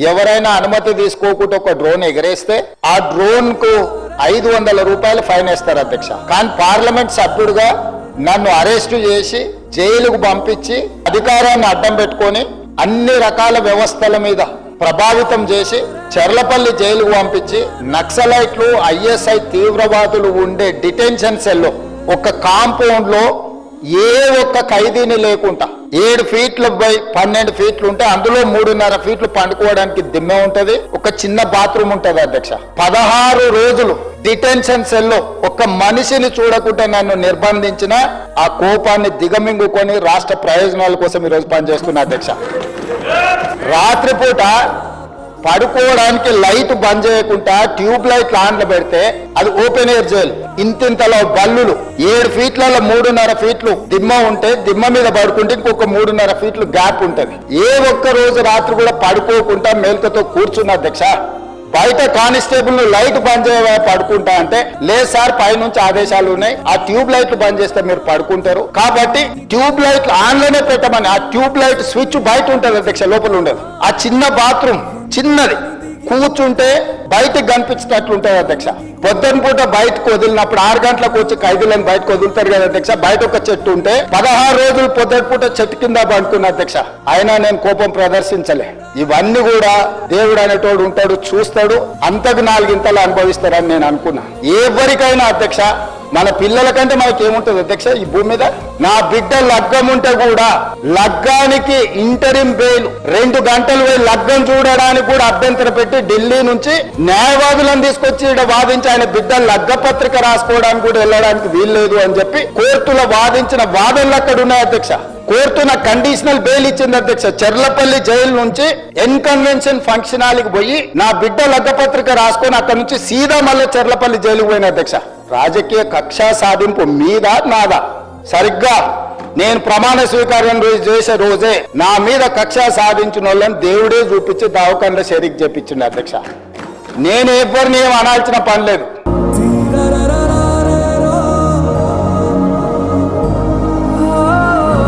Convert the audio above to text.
ఎవరైనా అనుమతి తీసుకోకుండా ఒక డ్రోన్ ఎగరేస్తే ఆ డ్రోన్ కు 500 రూపాయలు ఫైన్ వేస్తారు అధ్యక్ష. కానీ పార్లమెంట్ సభ్యుడిగా నన్ను అరెస్టు చేసి జైలుకు పంపించి అధికారాన్ని అడ్డం పెట్టుకొని అన్ని రకాల వ్యవస్థల మీద ప్రభావితం చేసి చెర్లపల్లి జైలుకు పంపించి నక్సలైట్లు ఐఎస్ఐ తీవ్రవాదులు ఉండే డిటెన్షన్ సెల్లో ఒక కాంపౌండ్ లో ఏ ఒక్క ఖైదీని లేకుండా 7 ఫీట్ల బై 12 ఫీట్లు ఉంటే అందులో 3.5 ఫీట్లు పండుకోవడానికి దిమ్మె ఉంటది. ఒక చిన్న బాత్రూమ్ ఉంటది అధ్యక్ష. 16 రోజులు డిటెన్షన్ సెల్లో ఒక్క మనిషిని చూడకుండా నన్ను నిర్బంధించిన ఆ కోపాన్ని దిగమింగుకొని రాష్ట్ర ప్రయోజనాల కోసం ఈరోజు పనిచేస్తున్నా అధ్యక్ష. రాత్రిపూట పడుకోవడానికి లైట్ బంద్ చేయకుండా ట్యూబ్ లైట్ ఆన్లో పెడితే అది ఓపెన్ ఎయిర్ జైలు. ఇంతింతలో బల్లులు 7 ఫీట్లలో 3.5 ఫీట్లు దిమ్మ ఉంటే దిమ్మ మీద పడుకుంటే ఇంకొక 3.5 ఫీట్లు గ్యాప్ ఉంటది. ఏ ఒక్క రోజు రాత్రి కూడా పడుకోకుండా మేల్కతో కూర్చున్న అధ్యక్ష. బయట కానిస్టేబుల్ లైట్ బంద్ చేయ పడుకుంటా అంటే లేదు సార్ పైనుంచి ఆదేశాలు ఉన్నాయి, ఆ ట్యూబ్ లైట్లు బంద్ చేస్తే మీరు పడుకుంటారు కాబట్టి ట్యూబ్ లైట్లు ఆన్లోనే పెట్టమని. ఆ ట్యూబ్ లైట్ స్విచ్ బయట ఉంటుంది అధ్యక్ష, లోపల ఉండదు. ఆ చిన్న బాత్రూమ్ చిన్నది, కూర్చుంటే బయటకు కనిపించేటట్లుంటుంది అధ్యక్ష. పొద్దున పూట బయటకు వదిలినప్పుడు 6 గంటలకు వచ్చి ఖైదీలను బయటకు వదులుతారు కదా అధ్యక్ష. బయట ఒక చెట్టు ఉంటే 16 రోజులు పొద్దున పూట చెట్టు కింద పండుకున్న అధ్యక్ష. అయినా నేను కోపం ప్రదర్శించలే. ఇవన్నీ కూడా దేవుడు అనేటోడు ఉంటాడు, చూస్తాడు, అంతకు 4 ఇంతలు అనుభవిస్తారని నేను అనుకున్నా. ఎవరికైనా అధ్యక్ష మన పిల్లల కంటే మనకి ఏముంటుంది అధ్యక్ష ఈ భూమి మీద? నా బిడ్డ లగ్గం ఉంటే కూడా లగ్గానికి ఇంటరిం బెయిల్ 2 గంటలు పోయి లగ్గం చూడడానికి కూడా అభ్యంతరం పెట్టి ఢిల్లీ నుంచి న్యాయవాదులను తీసుకొచ్చి ఇక్కడ వాదించి ఆయన బిడ్డ లగ్గ పత్రిక రాసుకోవడానికి కూడా వెళ్ళడానికి వీల్లేదు అని చెప్పి కోర్టులో వాదించిన వాదనలు అక్కడ ఉన్నాయి అధ్యక్ష. కోర్టున కండిషనల్ బెయిల్ ఇచ్చింది అధ్యక్ష. చెర్లపల్లి జైలు నుంచి ఎన్కన్వెన్షన్ ఫంక్షన్ హాల్కి పోయి నా బిడ్డ లగ్గపత్రిక రాసుకొని అక్కడ నుంచి సీదా మళ్ళీ చెర్లపల్లి జైలుకు పోయిన అధ్యక్ష. రాజకీయ కక్ష సాధింపు మీద నాదా? సరిగ్గా నేను ప్రమాణ స్వీకారం చేసే రోజే నా మీద కక్ష సాధించిన వాళ్ళని దేవుడే చూపించి దావకంలో షరీక్ చేపించింది అధ్యక్ష. నేను ఎవరిని ఏం అనాల్సిన పని లేదు.